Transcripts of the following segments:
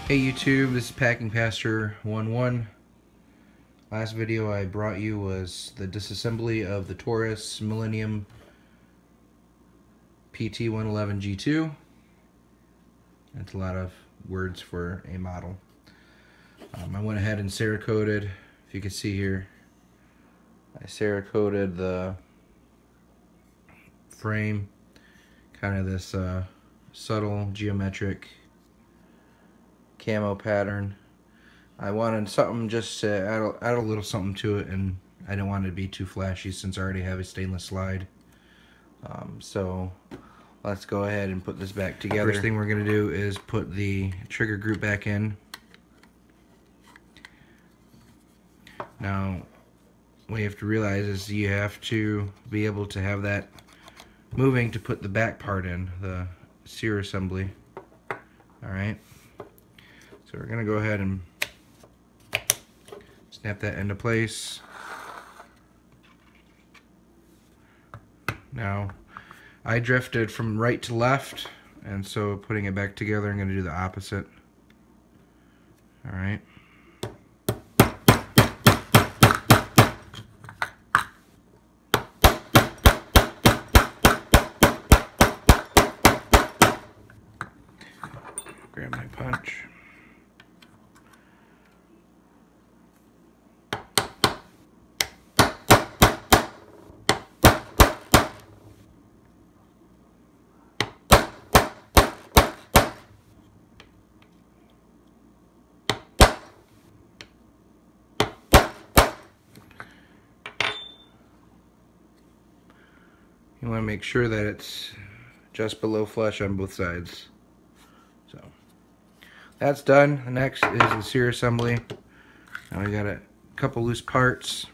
Hey YouTube, this is Packing Pastor 11. Last video I brought you was the disassembly of the Taurus Millenium PT111 G2. That's a lot of words for a model. I went ahead and Cerakoted, if you can see here, I Cerakoted the frame, kind of this subtle geometric camo pattern. I wanted something just to add a little something to it, and I didn't want it to be too flashy since I already have a stainless slide. So let's go ahead and put this back together. First thing we're going to do is put the trigger group back in. Now what you have to realize is you have to be able to have that moving to put the back part in, the Reassembly. Alright. So we're going to go ahead and snap that into place. Now, I drifted from right to left, and so putting it back together, I'm going to do the opposite. Alright. Grab my punch. You want to make sure that it's just below flush on both sides. So that's done. The next is the Reassembly. Now we got a couple loose parts.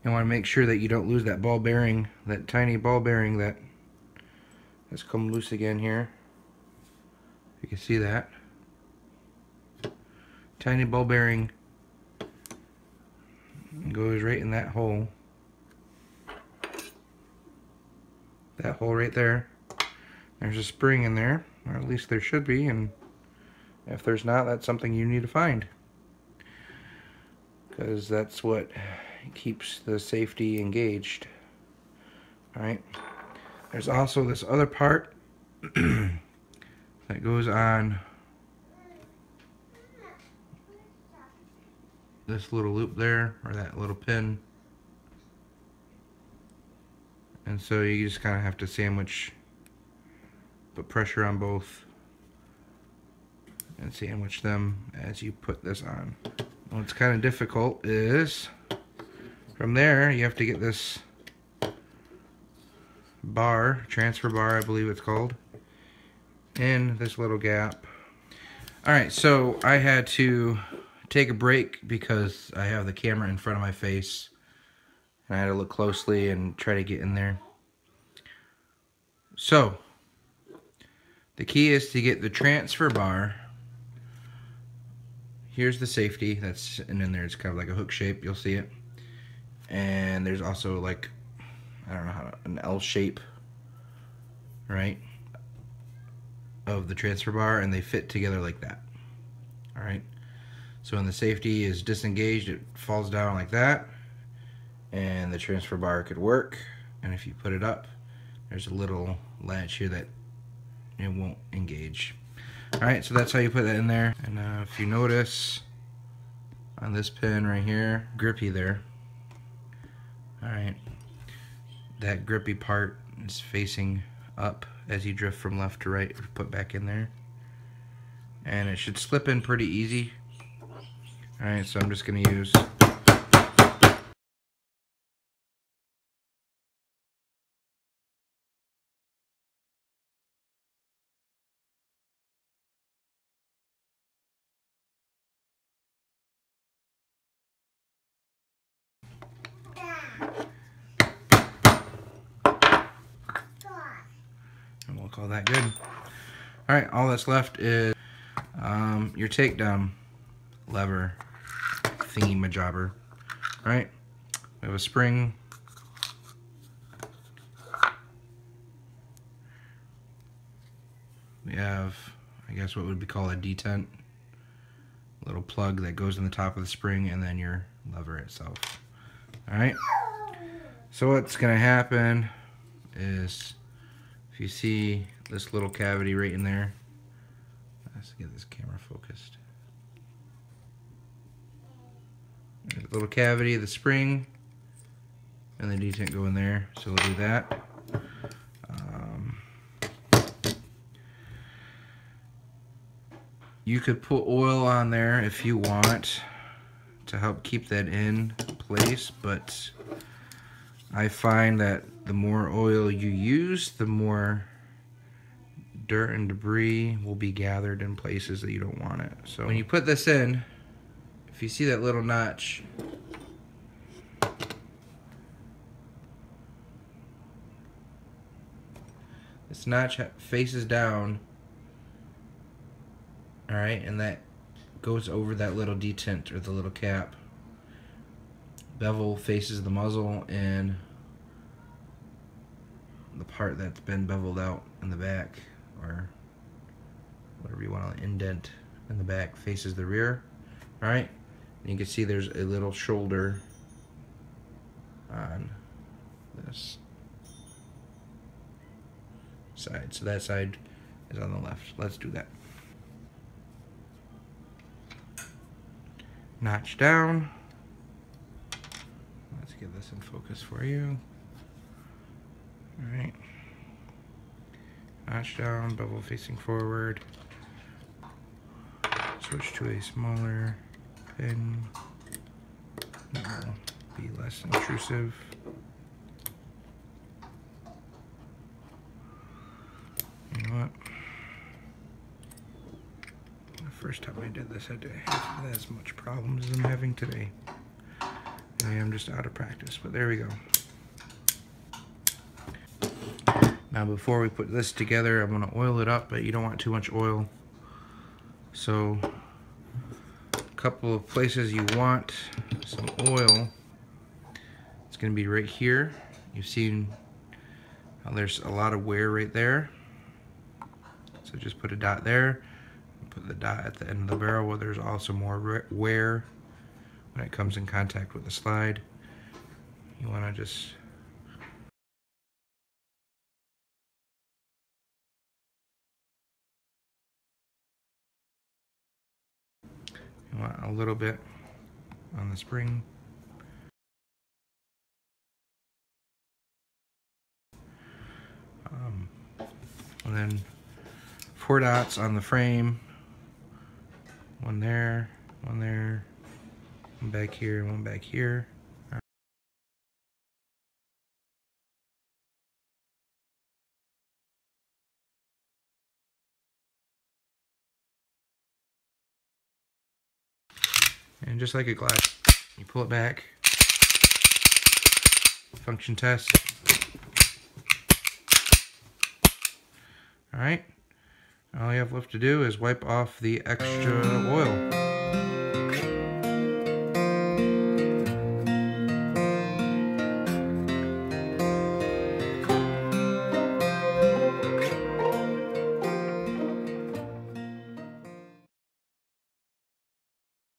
You want to make sure that you don't lose that ball bearing, that tiny ball bearing that has come loose again here. You can see that. Tiny ball bearing goes right in that hole. That hole right there. There's a spring in there, or at least there should be, and if there's not, that's something you need to find, because that's what keeps the safety engaged. Alright, there's also this other part that goes on this little loop there, or that little pin. And so you just kind of have to sandwich, put pressure on both, and sandwich them as you put this on. What's kind of difficult is, from there you have to get this bar, transfer bar I believe it's called, in this little gap. Alright, so I had to take a break because I have the camera in front of my face. I had to look closely and try to get in there. So, the key is to get the transfer bar. Here's the safety that's sitting in there. It's kind of like a hook shape. You'll see it. And there's also like, I don't know how to, an L shape, right, of the transfer bar, and they fit together like that. Alright. So when the safety is disengaged, it falls down like that, and the transfer bar could work. And if you put it up, there's a little latch here that it won't engage. Alright, so that's how you put that in there. And if you notice on this pin right here, grippy there. Alright, that grippy part is facing up as you drift from left to right, put back in there. And it should slip in pretty easy. Alright, so I'm just going to use and we'll call that good. Alright, all that's left is your takedown lever thingy-majobber. Alright, we have a spring. We have I guess what would be called a detent. Little plug that goes in the top of the spring, and then your lever itself. Alright, so what's going to happen is, if you see this little cavity right in there, let's get this camera focused. There's a little cavity of the spring, and the detent go in there, so we'll do that. You could put oil on there if you want to help keep that in place, but I find that the more oil you use, the more dirt and debris will be gathered in places that you don't want it. So when you put this in, if you see that little notch, this notch faces down, alright, and that goes over that little detent or the little cap. Bevel faces the muzzle, and the part that's been beveled out in the back, or whatever you want to indent in the back, faces the rear. Alright, and you can see there's a little shoulder on this side. So that side is on the left. Let's do that. Notch down. Let's get this in focus for you. Alright. Notch down, bevel facing forward. Switch to a smaller pin. That will be less intrusive. You know what? The first time I did this, I didn't have as much problems as I'm having today. Maybe I'm just out of practice, but there we go. Now before we put this together, I'm going to oil it up, but you don't want too much oil. So a couple of places you want some oil, it's going to be right here. You've seen how there's a lot of wear right there. So just put a dot there, and put the dot at the end of the barrel where there's also more wear when it comes in contact with the slide. You want to just a little bit on the spring. And then 4 dots on the frame. One there, one there, one back here, and one back here. And just like a glass, you pull it back, function test. Alright, all you have left to do is wipe off the extra oil.